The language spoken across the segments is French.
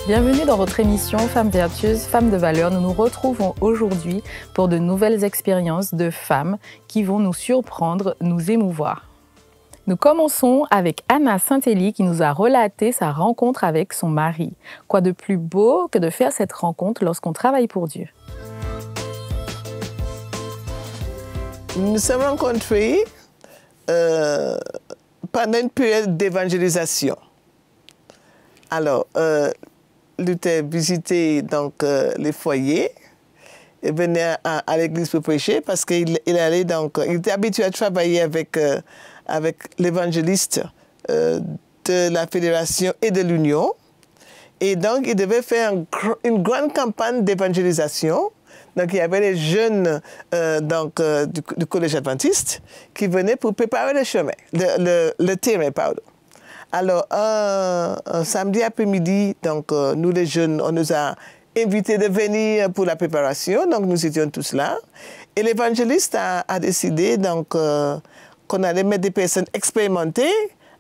Bienvenue dans votre émission Femmes vertueuses, femmes de valeur. Nous nous retrouvons aujourd'hui pour de nouvelles expériences de femmes qui vont nous surprendre, nous émouvoir. Nous commençons avec Anna Saint-Élie qui nous a relaté sa rencontre avec son mari. Quoi de plus beau que de faire cette rencontre lorsqu'on travaille pour Dieu? Nous nous sommes rencontrés pendant une période d'évangélisation. Alors, Luther visitait donc les foyers et venait à l'église pour prêcher parce qu'il allait donc, il était habitué à travailler avec l'évangéliste de la Fédération et de l'Union. Et donc, il devait faire une grande campagne d'évangélisation. Donc, il y avait les jeunes du collège adventiste qui venaient pour préparer le chemin, le terrain, pardon. Alors, un samedi après-midi, donc, nous les jeunes, on nous a invités de venir pour la préparation. Donc, nous étions tous là. Et l'évangéliste a décidé donc, qu'on allait mettre des personnes expérimentées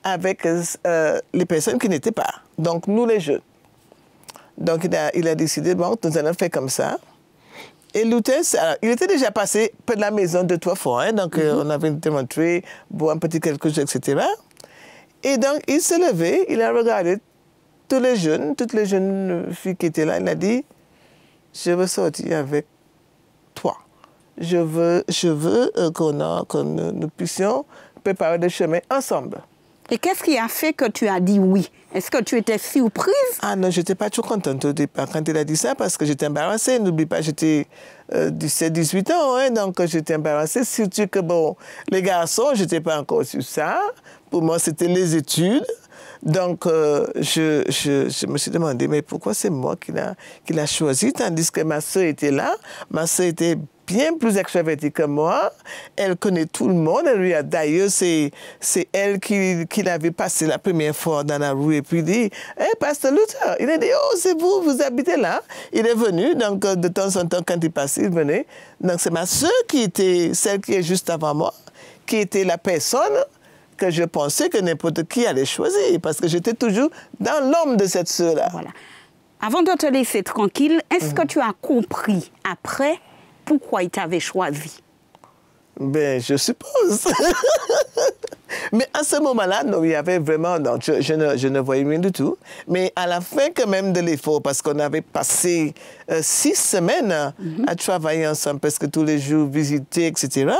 avec les personnes qui n'étaient pas. Donc, nous les jeunes. Donc, il a décidé, bon, nous allons faire comme ça. Et Luther, il était déjà passé près de la maison 2-3 fois. Hein, donc, on avait démontré, boire un petit quelque chose, etc. Et donc, il s'est levé, il a regardé toutes les jeunes filles qui étaient là. Il a dit, je veux sortir avec toi. Je veux que nous puissions préparer des chemins ensemble. Et qu'est-ce qui a fait que tu as dit oui? Est-ce que tu étais surprise? Ah non, je n'étais pas trop contente au départ quand il a dit ça parce que j'étais embarrassée. N'oublie pas, j'étais 17-18 ans, hein, donc j'étais embarrassée. Surtout que, bon, les garçons, je n'étais pas encore sur ça. Pour moi, c'était les études. Donc, je me suis demandé, mais pourquoi c'est moi qui l'a choisi, tandis que ma soeur était là. Ma soeur était bien plus extravertie que moi. Elle connaît tout le monde. D'ailleurs, c'est elle qui l'avait passé la première fois dans la rue et puis dit, « Hey, Pasteur Luther !» Il a dit, « Oh, c'est vous habitez là ?» Il est venu, donc de temps en temps, quand il passait, il venait. Donc, c'est ma soeur qui était celle qui est juste avant moi, qui était la personne que je pensais que n'importe qui allait choisir, parce que j'étais toujours dans l'ombre de cette sœur-là. Voilà. Avant de te laisser tranquille, est-ce que tu as compris après pourquoi il t'avait choisi? Ben, je suppose. Mais à ce moment-là, non, il y avait vraiment... Non, je ne voyais rien du tout. Mais à la fin quand même de l'effort, parce qu'on avait passé 6 semaines à travailler ensemble, parce que tous les jours, visiter, etc.,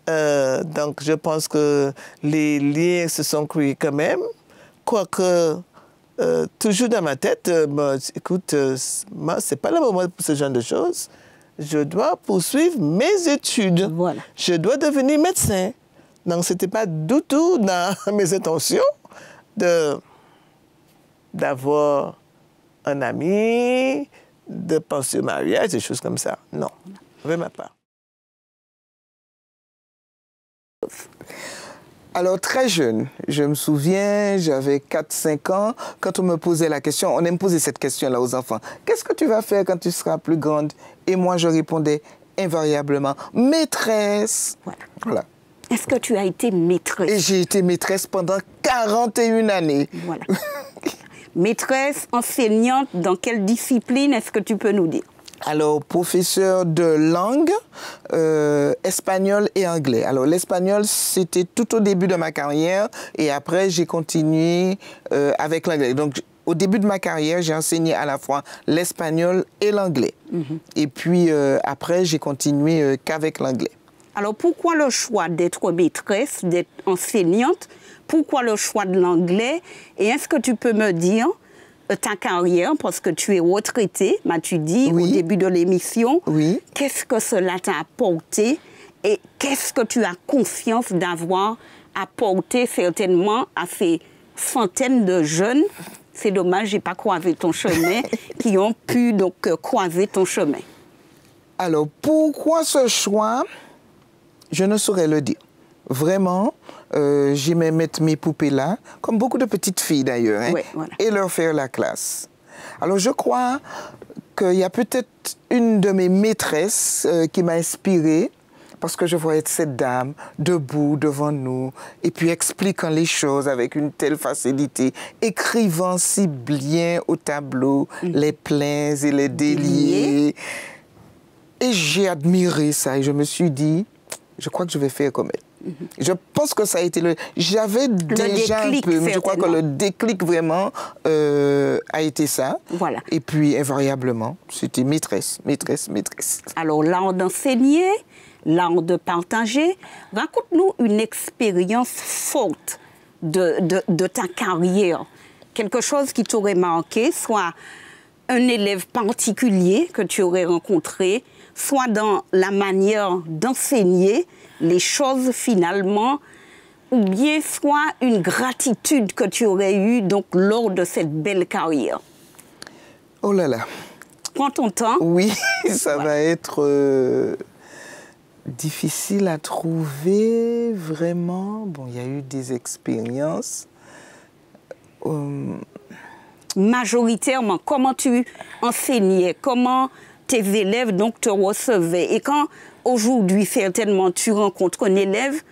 donc, je pense que les liens se sont créés quand même. Quoique, toujours dans ma tête, écoute, c'est pas le moment pour ce genre de choses. Je dois poursuivre mes études. Voilà. Je dois devenir médecin. Donc, ce n'était pas du tout dans mes intentions d'avoir un ami, de penser au mariage, des choses comme ça. Non, vraiment pas. Alors, très jeune, je me souviens, j'avais 4-5 ans, quand on me posait la question, on aime poser cette question-là aux enfants. Qu'est-ce que tu vas faire quand tu seras plus grande? Et moi, je répondais invariablement, maîtresse. Voilà. Est-ce que tu as été maîtresse? Et j'ai été maîtresse pendant 41 années. Voilà. Maîtresse, enseignante, dans quelle discipline est-ce que tu peux nous dire? Alors, professeur de langue, espagnol et anglais. Alors, l'espagnol, c'était tout au début de ma carrière et après, j'ai continué avec l'anglais. Donc, au début de ma carrière, j'ai enseigné à la fois l'espagnol et l'anglais. Et puis, après, j'ai continué qu'avec l'anglais. Alors, pourquoi le choix d'être maîtresse, d'être enseignante? Pourquoi le choix de l'anglais? Et est-ce que tu peux me dire ta carrière, parce que tu es retraitée, m'as-tu dit, oui, au début de l'émission. Oui. Qu'est-ce que cela t'a apporté et qu'est-ce que tu as confiance d'avoir apporté certainement à ces centaines de jeunes? C'est dommage, je n'ai pas croisé ton chemin, qui ont pu donc croiser ton chemin. Alors, pourquoi ce choix? Je ne saurais le dire. Vraiment, j'aimais mettre mes poupées là, comme beaucoup de petites filles d'ailleurs, hein, ouais, voilà, et leur faire la classe. Alors je crois qu'il y a peut-être une de mes maîtresses qui m'a inspirée, parce que je voyais cette dame debout devant nous, et puis expliquant les choses avec une telle facilité, écrivant si bien au tableau les pleins et les déliés. Et j'ai admiré ça, et je me suis dit, je crois que je vais faire comme elle. Je pense que ça a été le... J'avais déjà un peu, mais je crois que le déclic vraiment a été ça. Voilà. Et puis, invariablement, c'était maîtresse, maîtresse, maîtresse. Alors, l'art d'enseigner, l'art de partager. Raconte-nous une expérience forte de ta carrière. Quelque chose qui t'aurait marqué, soit un élève particulier que tu aurais rencontré, soit dans la manière d'enseigner les choses finalement, ou bien soit une gratitude que tu aurais eue donc, lors de cette belle carrière. Oh là là. Prends ton temps. Oui, ça va être difficile à trouver, vraiment. Bon, il y a eu des expériences. Majoritairement, comment tu enseignais, comment tes élèves donc te recevaient. Et quand aujourd'hui, certainement, tu rencontres un élève,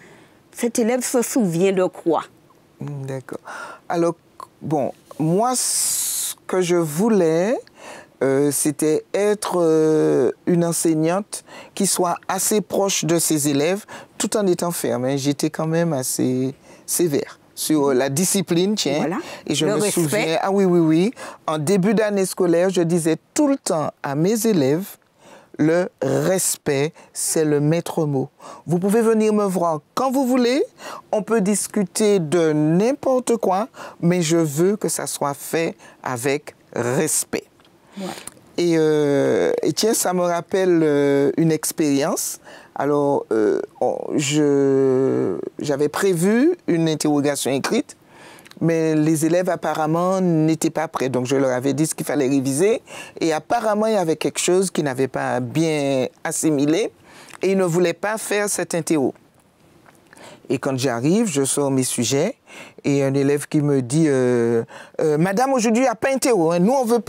cet élève se souvient de quoi? D'accord. Alors, bon, moi, ce que je voulais, c'était être une enseignante qui soit assez proche de ses élèves, tout en étant ferme. Hein. J'étais quand même assez sévère sur la discipline, tiens. Voilà. Et je me souviens, ah oui, oui, oui, en début d'année scolaire, je disais tout le temps à mes élèves, le respect, c'est le maître mot. Vous pouvez venir me voir quand vous voulez, on peut discuter de n'importe quoi, mais je veux que ça soit fait avec respect. Ouais. Et tiens, ça me rappelle une expérience. Alors, j'avais prévu une interrogation écrite, mais les élèves apparemment n'étaient pas prêts. Donc, je leur avais dit ce qu'il fallait réviser. Et apparemment, il y avait quelque chose qu'ils n'avaient pas bien assimilé et ils ne voulaient pas faire cette interro. Et quand j'arrive, je sors mes sujets et un élève qui me dit Madame, aujourd'hui, il n'y a pas interro. Hein. Nous, on ne veut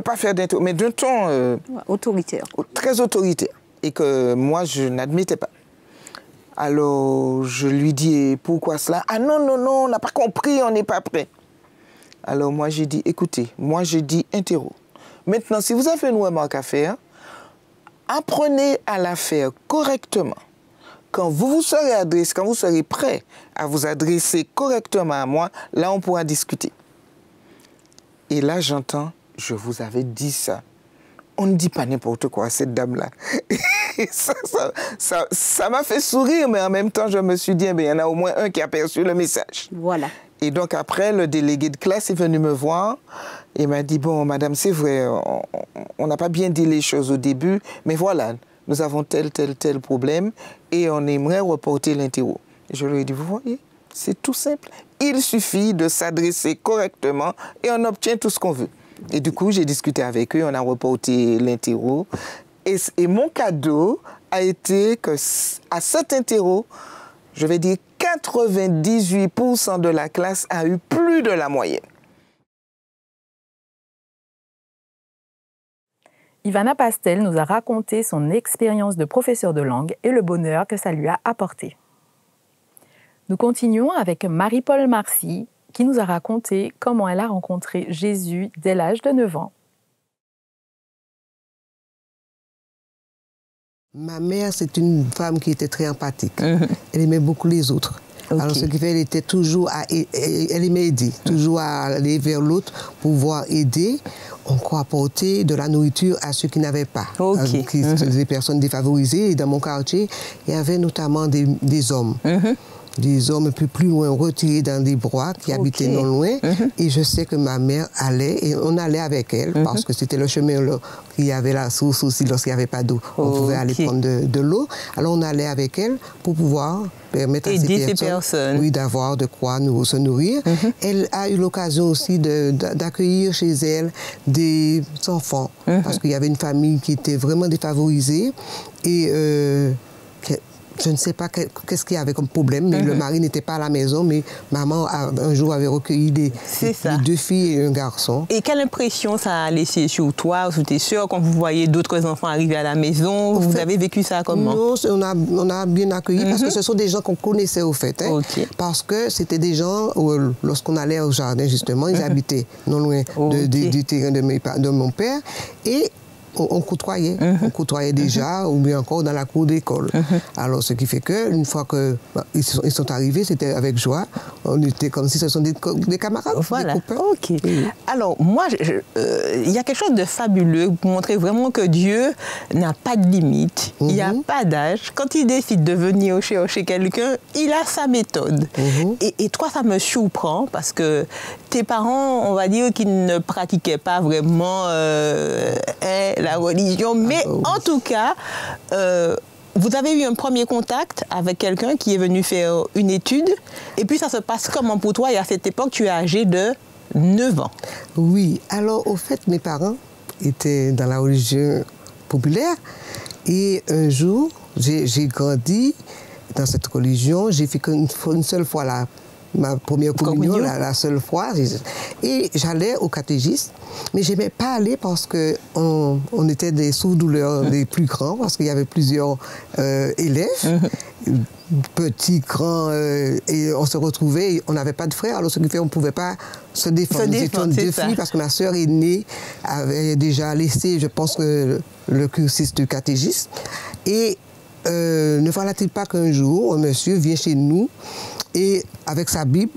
pas faire d'interro. Mais d'un ton... autoritaire. Très autoritaire. Et que moi, je n'admettais pas. Alors, je lui dis, pourquoi cela? Ah non, non, non, on n'a pas compris, on n'est pas prêt. Alors, moi, j'ai dit, écoutez, moi, j'ai dit interro. Maintenant, si vous avez une remarque à faire, apprenez à la faire correctement. Quand vous serez prêt à vous adresser correctement à moi, là, on pourra discuter. Et là, j'entends, je vous avais dit ça. On ne dit pas n'importe quoi à cette dame-là. Ça m'a fait sourire, mais en même temps, je me suis dit, il y en a au moins un qui a perçu le message. Voilà. Et donc après, le délégué de classe est venu me voir et m'a dit, bon, madame, c'est vrai, on n'a pas bien dit les choses au début, mais voilà, nous avons tel problème et on aimerait reporter l'interro. Et je lui ai dit, vous voyez, c'est tout simple. Il suffit de s'adresser correctement et on obtient tout ce qu'on veut. Et du coup, j'ai discuté avec eux, on a reporté l'interro. Et mon cadeau a été qu'à cet interro, je vais dire 98% de la classe a eu plus de la moyenne. Ivana Pastel nous a raconté son expérience de professeur de langue et le bonheur que ça lui a apporté. Nous continuons avec Marie-Paul Marcy, qui nous a raconté comment elle a rencontré Jésus dès l'âge de 9 ans. Ma mère, c'est une femme qui était très empathique. Elle aimait beaucoup les autres. Okay. Alors, ce qui fait, elle était toujours elle aimait aider, toujours à aller vers l'autre pour pouvoir aider, encore apporter de la nourriture à ceux qui n'avaient pas. Okay. Des personnes défavorisées. Et dans mon quartier, il y avait notamment des hommes. Des hommes un peu plus loin, retirés dans des bois qui habitaient non loin. Et je sais que ma mère allait, et on allait avec elle, parce que c'était le chemin là, il y avait la source aussi, lorsqu'il n'y avait pas d'eau, on pouvait aller prendre de l'eau. Alors on allait avec elle pour pouvoir permettre à ces personnes oui, d'avoir de quoi se nourrir. Elle a eu l'occasion aussi d'accueillir chez elle des enfants, parce qu'il y avait une famille qui était vraiment défavorisée et je ne sais pas qu'est-ce qu'il y avait comme problème, mais le mari n'était pas à la maison, mais maman un jour avait recueilli des 2 filles et un garçon. Et quelle impression ça a laissé sur toi ou sur tes sœurs quand vous voyez d'autres enfants arriver à la maison? Vous avez vécu ça comment? Non, on a bien accueilli parce que ce sont des gens qu'on connaissait au fait. Hein, parce que c'était des gens, lorsqu'on allait au jardin justement, ils habitaient non loin du terrain de mon père et on côtoyait. On côtoyait déjà, ou bien encore dans la cour d'école. Alors, ce qui fait qu'une fois qu'ils sont arrivés, c'était avec joie. On était comme si ce sont des camarades, voilà. Des copains. Ok. Alors, moi, il y a quelque chose de fabuleux pour montrer vraiment que Dieu n'a pas de limite. Il n'y a pas d'âge. Quand il décide de venir chercher quelqu'un, il a sa méthode. Et toi, ça me surprend parce que tes parents, on va dire qu'ils ne pratiquaient pas vraiment la religion, mais en tout cas, vous avez eu un premier contact avec quelqu'un qui est venu faire une étude, et puis ça se passe comment pour toi? Et à cette époque, tu es âgé de 9 ans. Oui, alors au fait, mes parents étaient dans la religion populaire, et un jour, j'ai grandi dans cette religion, j'ai fait qu'une seule fois ma première communion, la seule fois, et j'allais au catéchisme, mais je n'aimais pas aller parce qu'on était des sous-douleurs des plus grands, parce qu'il y avait plusieurs élèves, petits, grands, et on se retrouvait, et on n'avait pas de frères, alors ce qui fait qu'on ne pouvait pas se défendre. Nous étions 2 filles, parce que ma sœur aînée avait déjà laissé, je pense, le cursus du catéchisme, et ne voilà-t-il pas qu'un jour, un monsieur vient chez nous, et avec sa Bible,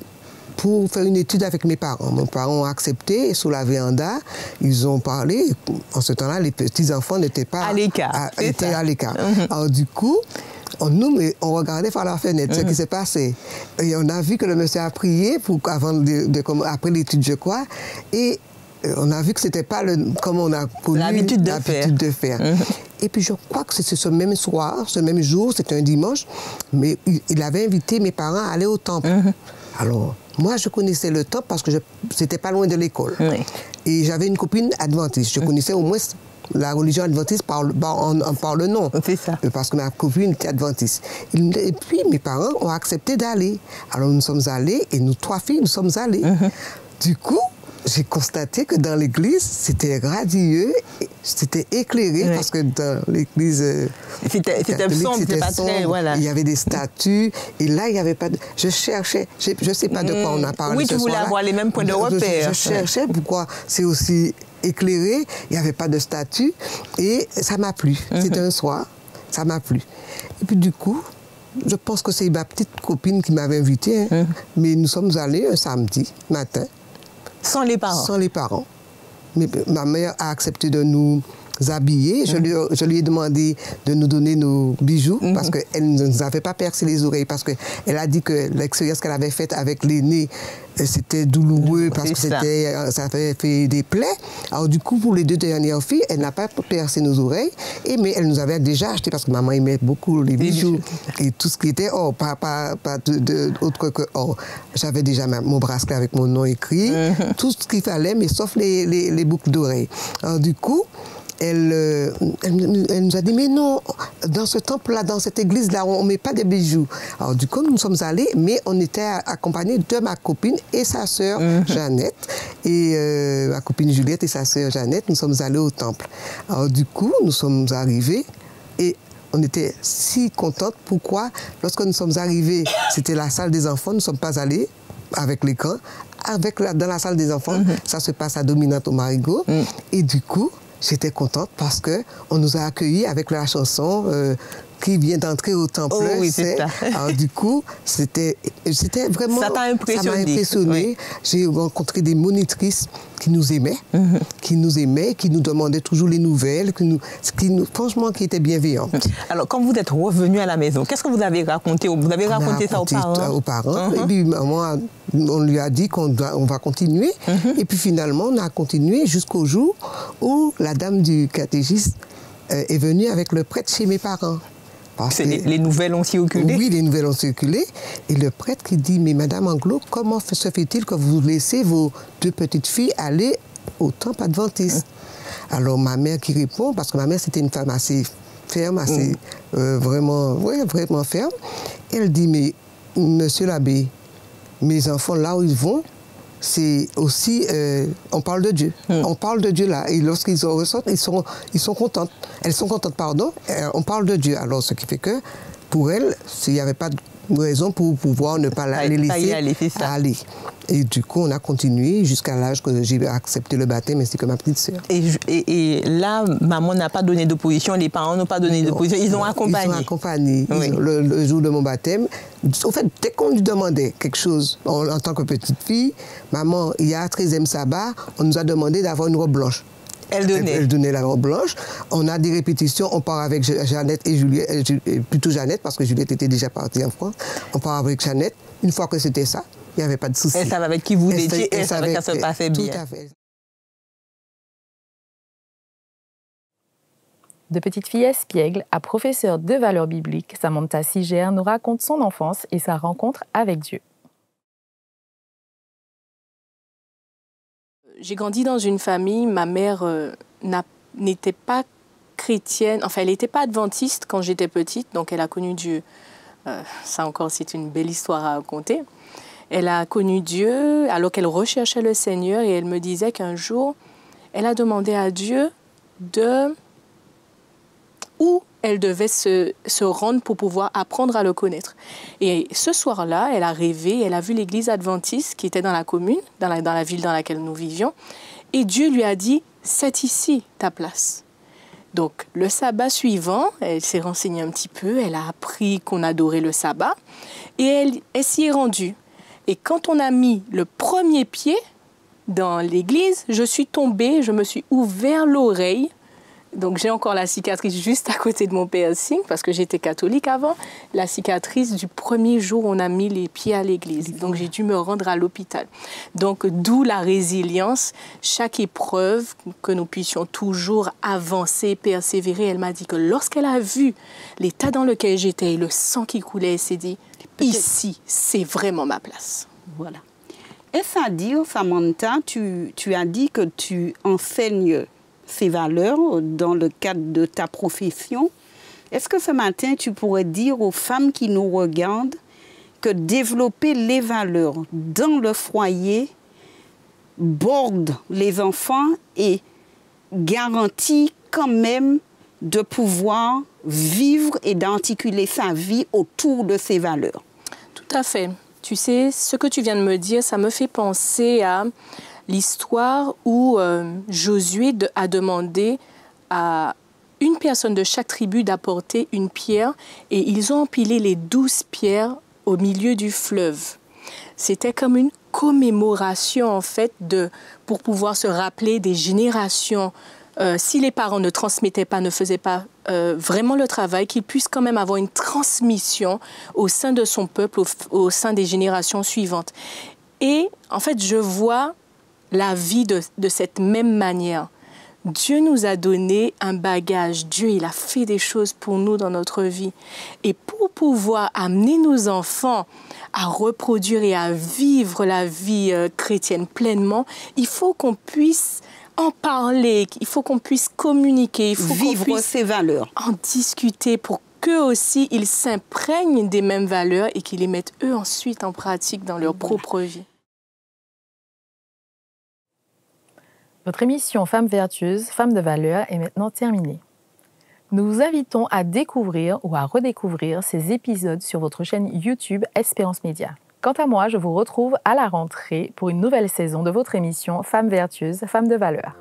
pour faire une étude avec mes parents. Mes parents ont accepté, et sous la véranda, ils ont parlé. En ce temps-là, les petits-enfants n'étaient pas... À l'écart. Étaient à l'écart. Alors du coup, on regardait par la fenêtre ce qui s'est passé. Et on a vu que le monsieur a prié après l'étude, je crois, et on a vu que ce n'était pas comme on a connu l'habitude de faire. Et puis je crois que c'est ce même soir, ce même jour, c'était un dimanche, mais il avait invité mes parents à aller au temple. Alors, moi, je connaissais le temple parce que c'était pas loin de l'école. Et j'avais une copine adventiste. Je connaissais au moins la religion adventiste par le nom. C'est ça. Parce que ma copine était adventiste. Et puis, mes parents ont accepté d'aller. Alors, nous sommes allés, et nous 3 filles, nous sommes allées. Du coup, j'ai constaté que dans l'église, c'était radieux, c'était éclairé, parce que dans l'église c'était sombre, c'était pas très, voilà. Il y avait des statues, et là, il n'y avait pas de... Je cherchais, je ne sais pas de quoi on a parlé. Oui, tu voulais avoir les mêmes points de repère. Je cherchais pourquoi c'est aussi éclairé, il n'y avait pas de statue, et ça m'a plu. C'était un soir, ça m'a plu. Et puis du coup, je pense que c'est ma petite copine qui m'avait invité, mais nous sommes allés un samedi matin. Sans les parents? Sans les parents. Mais ma mère a accepté de nous habiller. Je lui ai demandé de nous donner nos bijoux parce qu'elle ne nous avait pas percé les oreilles, parce qu'elle a dit que l'expérience qu'elle avait faite avec l'aîné, c'était douloureux parce que ça avait fait des plaies. Alors du coup, pour les 2 dernières filles, elle n'a pas percé nos oreilles, mais elle nous avait déjà acheté, parce que maman aimait beaucoup les bijoux et tout ce qui était or, pas autre que or. J'avais déjà mon bracelet avec mon nom écrit, tout ce qu'il fallait, mais sauf les boucles d'oreilles. Alors du coup, elle nous a dit, mais non, dans ce temple-là, dans cette église-là, on ne met pas de bijoux. Alors du coup, nous sommes allés, mais on était accompagnés de ma copine et sa sœur Jeannette. Et ma copine Juliette et sa sœur Jeannette, nous sommes allés au temple. Alors du coup, nous sommes arrivés et on était si contentes. Pourquoi? Lorsque nous sommes arrivés, c'était la salle des enfants, nous ne sommes pas allés avec l'écran. Dans la salle des enfants, ça se passe à Dominante au Marigot. Et du coup, j'étais contente parce qu'on nous a accueillis avec la chanson qui vient d'entrer au temple. Oh oui, c'est ça. Alors du coup, c'était vraiment... Ça t'a impressionné. Ça m'a impressionné. Oui. J'ai rencontré des monitrices qui nous aimaient, qui nous demandaient toujours les nouvelles, franchement, qui étaient bienveillantes. Alors, quand vous êtes revenu à la maison, qu'est-ce que vous avez raconté? Vous avez raconté ça aux parents? Aux parents. Et puis, maman, on lui a dit qu'on va continuer. Et puis, finalement, on a continué jusqu'au jour où la dame du catéchisme est venue avec le prêtre chez mes parents. Les nouvelles ont circulé? Oui, les nouvelles ont circulé. Et le prêtre qui dit, mais Madame Anglo, comment se fait-il que vous laissez vos 2 petites filles aller au temple adventiste? Alors ma mère qui répond, parce que ma mère c'était une femme assez ferme, assez vraiment ferme. Elle dit, mais monsieur l'abbé, mes enfants, là où ils vont, c'est aussi, on parle de Dieu. On parle de Dieu là. Et lorsqu'ils en ressortent, ils sont contentes. Elles sont contentes, pardon. On parle de Dieu. Alors, ce qui fait que, pour elles, s'il n'y avait pas de raison pour pouvoir ne pas les laisser aller. Et du coup, on a continué jusqu'à l'âge que j'ai accepté le baptême ainsi que ma petite sœur. Et là, maman n'a pas donné d'opposition, les parents n'ont pas donné d'opposition, ils ont accompagné. Ils ont accompagné. Oui. Le jour de mon baptême, au fait, dès qu'on lui demandait quelque chose en tant que petite fille, maman, il y a 13e sabbat, on nous a demandé d'avoir une robe blanche. Elle donnait. Elle donnait la robe blanche. On a des répétitions. On part avec Jeannette et Juliette, plutôt Jeannette, parce que Juliette était déjà partie en France. On part avec Jeannette. Une fois que c'était ça, il n'y avait pas de souci. Elle savait avec qui vous étiez et elle savait qu'elle se passait bien. Tout à fait. De petite fille espiègle à professeure de valeurs bibliques, Samantha Siger nous raconte son enfance et sa rencontre avec Dieu. J'ai grandi dans une famille, ma mère n'était pas chrétienne, enfin elle n'était pas adventiste quand j'étais petite, donc elle a connu Dieu. Ça encore, c'est une belle histoire à raconter. Elle a connu Dieu alors qu'elle recherchait le Seigneur et elle me disait qu'un jour, elle a demandé à Dieu où elle devait se rendre pour pouvoir apprendre à le connaître. Et ce soir-là, elle a rêvé, elle a vu l'église adventiste qui était dans la commune, dans la ville dans laquelle nous vivions. Et Dieu lui a dit, c'est ici ta place. Donc, le sabbat suivant, elle s'est renseignée un petit peu, elle a appris qu'on adorait le sabbat et elle s'y est rendue. Et quand on a mis le premier pied dans l'église, je suis tombée, je me suis ouvert l'oreille. Donc, j'ai encore la cicatrice juste à côté de mon piercing, parce que j'étais catholique avant. La cicatrice du premier jour où on a mis les pieds à l'église. Donc, j'ai dû me rendre à l'hôpital. Donc, d'où la résilience. Chaque épreuve, que nous puissions toujours avancer, persévérer. Elle m'a dit que lorsqu'elle a vu l'état dans lequel j'étais et le sang qui coulait, elle s'est dit, ici, c'est vraiment ma place. Voilà. Est-ce à dire, Samantha, tu as dit que tu enseignes ces valeurs dans le cadre de ta profession. Est-ce que ce matin, tu pourrais dire aux femmes qui nous regardent que développer les valeurs dans le foyer borde les enfants et garantit quand même de pouvoir vivre et d'articuler sa vie autour de ces valeurs? Tout à fait. Tu sais, ce que tu viens de me dire, ça me fait penser à l'histoire où Josué a demandé à une personne de chaque tribu d'apporter une pierre et ils ont empilé les 12 pierres au milieu du fleuve. C'était comme une commémoration en fait pour pouvoir se rappeler des générations. Si les parents ne transmettaient pas, ne faisaient pas vraiment le travail, qu'ils puissent quand même avoir une transmission au sein de son peuple, au sein des générations suivantes. Et en fait, je vois la vie de cette même manière. Dieu nous a donné un bagage. Dieu, il a fait des choses pour nous dans notre vie. Et pour pouvoir amener nos enfants à reproduire et à vivre la vie chrétienne pleinement, il faut qu'on puisse en parler, il faut qu'on puisse communiquer, il faut vivre qu'on puisse ces valeurs, en discuter pour qu'eux aussi, ils s'imprègnent des mêmes valeurs et qu'ils les mettent eux ensuite en pratique dans leur propre vie. Votre émission Femmes vertueuses, Femmes de valeur est maintenant terminée. Nous vous invitons à découvrir ou à redécouvrir ces épisodes sur votre chaîne YouTube Espérance Média. Quant à moi, je vous retrouve à la rentrée pour une nouvelle saison de votre émission Femmes vertueuses, Femmes de valeur.